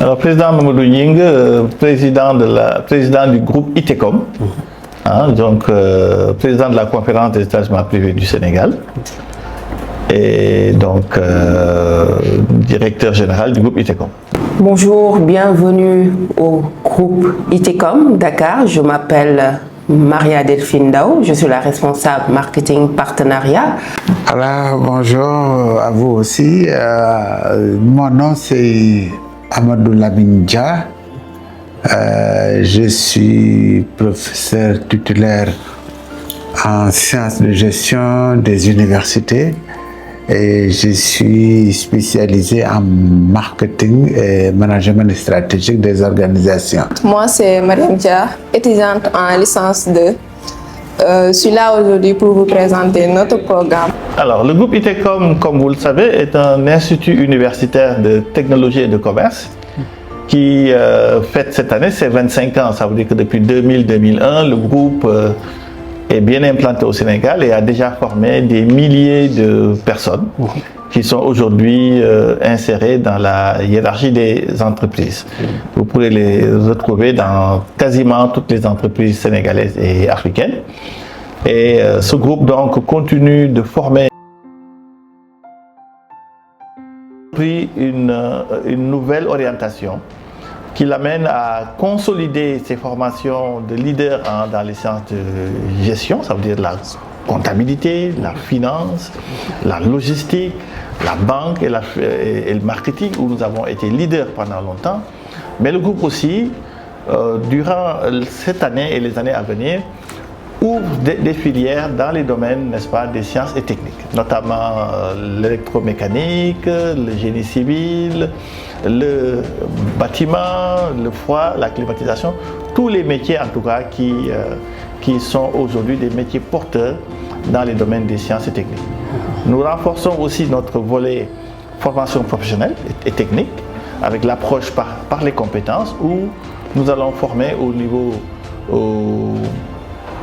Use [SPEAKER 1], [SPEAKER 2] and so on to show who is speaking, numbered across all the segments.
[SPEAKER 1] Alors, président Mamadou Ying, président du groupe ITECOM, donc président de la conférence des établissements privés du Sénégal, et donc directeur général du groupe ITECOM.
[SPEAKER 2] Bonjour, bienvenue au groupe ITECOM Dakar. Je m'appelle Maria Delphine Dao, je suis la responsable marketing partenariat.
[SPEAKER 3] Alors, bonjour à vous aussi. Mon nom c'est Amadou Lamine-Dia. Je suis professeur titulaire en sciences de gestion des universités et je suis spécialisé en marketing et management stratégique des organisations.
[SPEAKER 4] Moi, c'est Mariam Dia, étudiante en licence 2. Je suis là aujourd'hui pour vous présenter notre programme.
[SPEAKER 1] Alors, le groupe ITECOM, comme vous le savez, est un institut universitaire de technologie et de commerce qui fête cette année ses 25 ans. Ça veut dire que depuis 2000-2001, le groupe est bien implanté au Sénégal et a déjà formé des milliers de personnes qui sont aujourd'hui insérées dans la hiérarchie des entreprises. Vous pourrez les retrouver dans quasiment toutes les entreprises sénégalaises et africaines. Et ce groupe donc continue de former une nouvelle orientation qui l'amène à consolider ses formations de leader dans les sciences de gestion, ça veut dire la comptabilité, la finance, la logistique, la banque et le marketing, où nous avons été leaders pendant longtemps. Mais le groupe aussi, durant cette année et les années à venir, ouvre des filières dans les domaines, n'est-ce pas, des sciences et techniques, notamment l'électromécanique, le génie civil, le bâtiment, le froid, la climatisation, tous les métiers en tout cas qui sont aujourd'hui des métiers porteurs dans les domaines des sciences et techniques. Nous renforçons aussi notre volet formation professionnelle et technique avec l'approche par les compétences où nous allons former au niveau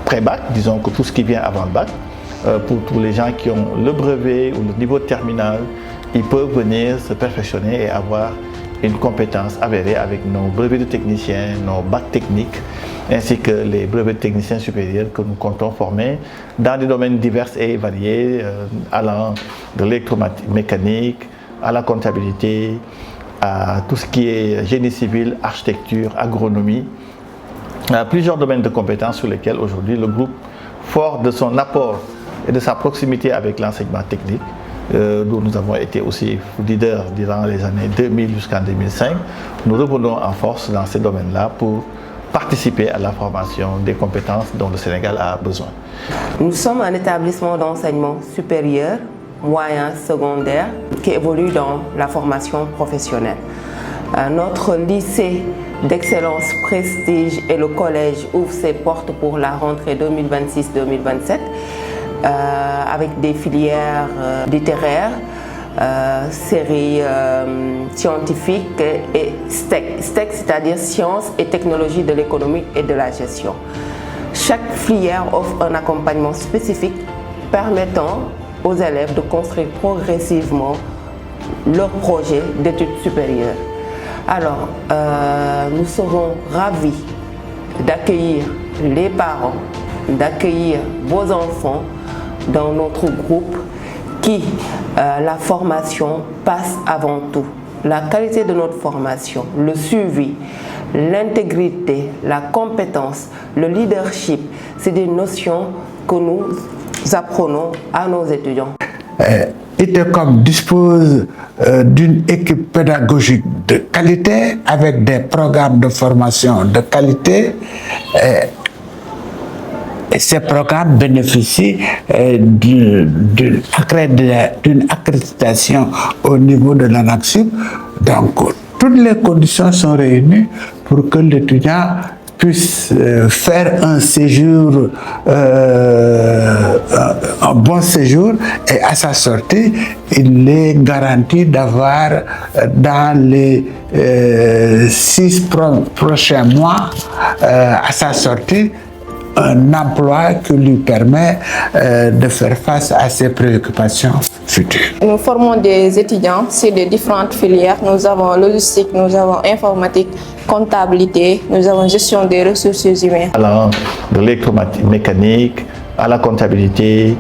[SPEAKER 1] pré-bac, disons que tout ce qui vient avant le bac, pour tous les gens qui ont le brevet ou le niveau terminal, ils peuvent venir se perfectionner et avoir une compétence avérée avec nos brevets de techniciens, nos bacs techniques, ainsi que les brevets de techniciens supérieurs que nous comptons former dans des domaines divers et variés, allant de l'électromécanique à la comptabilité, à tout ce qui est génie civil, architecture, agronomie. Plusieurs domaines de compétences sur lesquels aujourd'hui le groupe, fort de son apport et de sa proximité avec l'enseignement technique, dont nous avons été aussi leaders durant les années 2000 jusqu'en 2005, nous revenons en force dans ces domaines-là pour participer à la formation des compétences dont le Sénégal a besoin.
[SPEAKER 2] Nous sommes un établissement d'enseignement supérieur, moyen, secondaire, qui évolue dans la formation professionnelle. Notre lycée d'excellence Prestige et le collège ouvrent ses portes pour la rentrée 2026-2027 avec des filières littéraires, séries scientifiques et STEC. STEC, c'est-à-dire sciences et technologies de l'économie et de la gestion. Chaque filière offre un accompagnement spécifique permettant aux élèves de construire progressivement leur projet d'études supérieures. Alors, nous serons ravis d'accueillir les parents, d'accueillir vos enfants dans notre groupe qui, la formation passe avant tout. La qualité de notre formation, le suivi, l'intégrité, la compétence, le leadership, c'est des notions que nous apprenons à nos étudiants.
[SPEAKER 3] ITECOM dispose d'une équipe pédagogique de qualité avec des programmes de formation de qualité et ces programmes bénéficient d'une accréditation au niveau de l'ANAQ-Sup. Donc, toutes les conditions sont réunies pour que l'étudiant puisse faire un séjour, un bon séjour, et à sa sortie, il est garanti d'avoir dans les 6 prochains mois, à sa sortie, un emploi qui lui permet de faire face à ses préoccupations futur.
[SPEAKER 4] Nous formons des étudiants sur des différentes filières. Nous avons logistique, nous avons informatique, comptabilité, nous avons gestion des ressources humaines.
[SPEAKER 1] Allant de l'électromécanique à la comptabilité,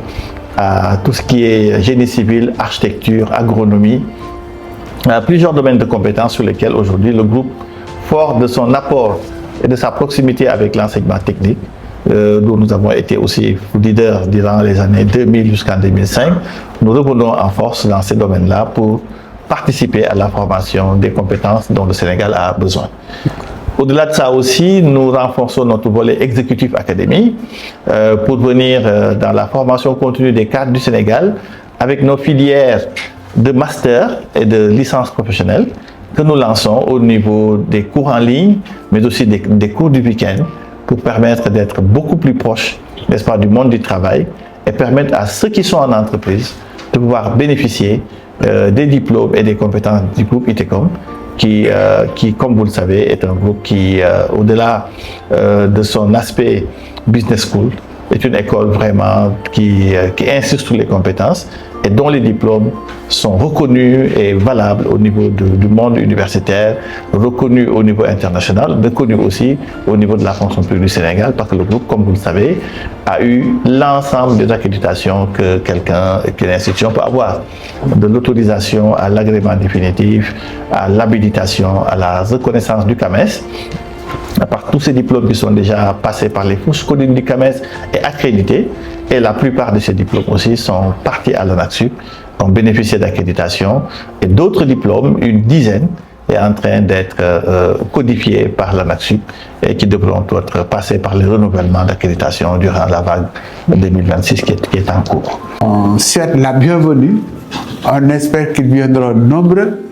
[SPEAKER 1] à tout ce qui est génie civil, architecture, agronomie. Plusieurs domaines de compétences sur lesquels aujourd'hui le groupe, fort de son apport et de sa proximité avec l'enseignement technique, dont nous avons été aussi leaders durant les années 2000 jusqu'en 2005, nous revenons en force dans ces domaines-là pour participer à la formation des compétences dont le Sénégal a besoin. Au-delà de ça aussi, nous renforçons notre volet exécutif académie pour venir dans la formation continue des cadres du Sénégal avec nos filières de master et de licence professionnelle que nous lançons au niveau des cours en ligne, mais aussi des cours du week-end pour permettre d'être beaucoup plus proche, n'est-ce pas, du monde du travail et permettre à ceux qui sont en entreprise de pouvoir bénéficier des diplômes et des compétences du groupe ITECOM qui, comme vous le savez, est un groupe qui, au-delà de son aspect business school, est une école vraiment qui insiste sur les compétences et dont les diplômes sont reconnus et valables au niveau du monde universitaire, reconnus au niveau international, reconnus aussi au niveau de la fonction publique du Sénégal, parce que le groupe, comme vous le savez, a eu l'ensemble des accréditations qu'une institution peut avoir, de l'autorisation à l'agrément définitif, à l'habilitation, à la reconnaissance du CAMES. À part tous ces diplômes qui sont déjà passés par les fourches communes du CAMES et accrédités, et la plupart de ces diplômes aussi sont partis à l'ANAQ-Sup, ont bénéficié d'accréditation, et d'autres diplômes, une dizaine, est en train d'être codifiés par l'ANAQ-Sup et qui devront être passés par le renouvellement d'accréditation durant la vague 2026 qui est en cours.
[SPEAKER 3] On souhaite la bienvenue, on espère qu'ils viendront nombreux.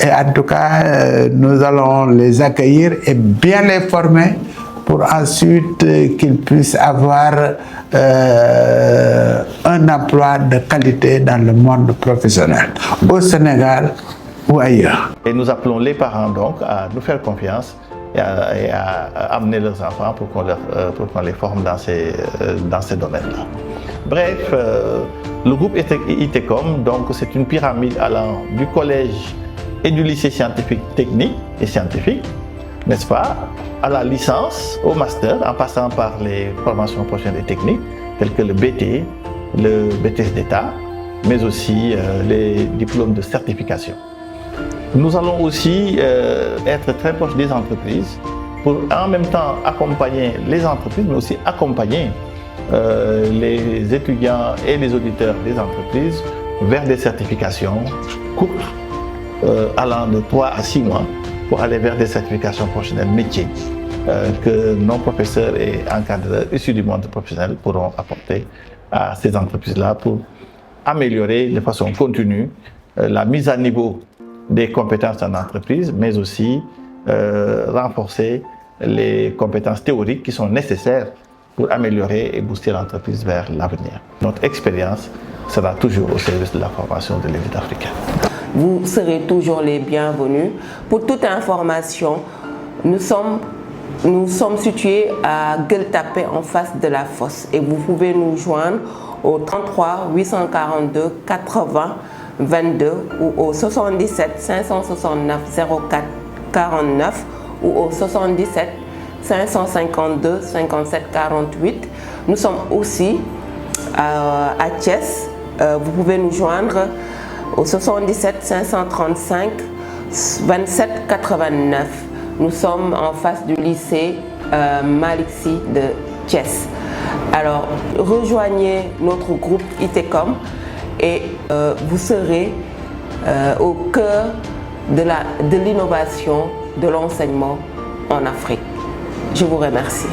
[SPEAKER 3] Et en tout cas, nous allons les accueillir et bien les former pour ensuite qu'ils puissent avoir un emploi de qualité dans le monde professionnel, au Sénégal ou ailleurs.
[SPEAKER 1] Et nous appelons les parents donc à nous faire confiance et à amener leurs enfants pour qu'on les forme dans ces domaines-là. Bref, le groupe ITECOM, donc c'est une pyramide allant du collège et du lycée scientifique, technique et scientifique, n'est-ce pas, à la licence, au master, en passant par les formations professionnelles et techniques, telles que le BT, le BTS d'État, mais aussi les diplômes de certification. Nous allons aussi être très proches des entreprises pour en même temps accompagner les entreprises, mais aussi accompagner les étudiants et les auditeurs des entreprises vers des certifications courtes, allant de 3 à 6 mois pour aller vers des certifications professionnelles métiers que nos professeurs et encadreurs issus du monde professionnel pourront apporter à ces entreprises-là pour améliorer de façon continue la mise à niveau des compétences en entreprise, mais aussi renforcer les compétences théoriques qui sont nécessaires pour améliorer et booster l'entreprise vers l'avenir. Notre expérience sera toujours au service de la formation de l'élite africaine.
[SPEAKER 2] Vous serez toujours les bienvenus. Pour toute information, nous sommes situés à Gueule-Tapée en face de la fosse et vous pouvez nous joindre au 33 842 80 22 ou au 77 569 04 49 ou au 77 552 57 48. Nous sommes aussi à Thiès. Vous pouvez nous joindre au 77 535 27 89. Nous sommes en face du lycée Malick Sy de Thiès. Alors, rejoignez notre groupe ITECOM et vous serez au cœur de l'innovation de l'enseignement en Afrique. Je vous remercie.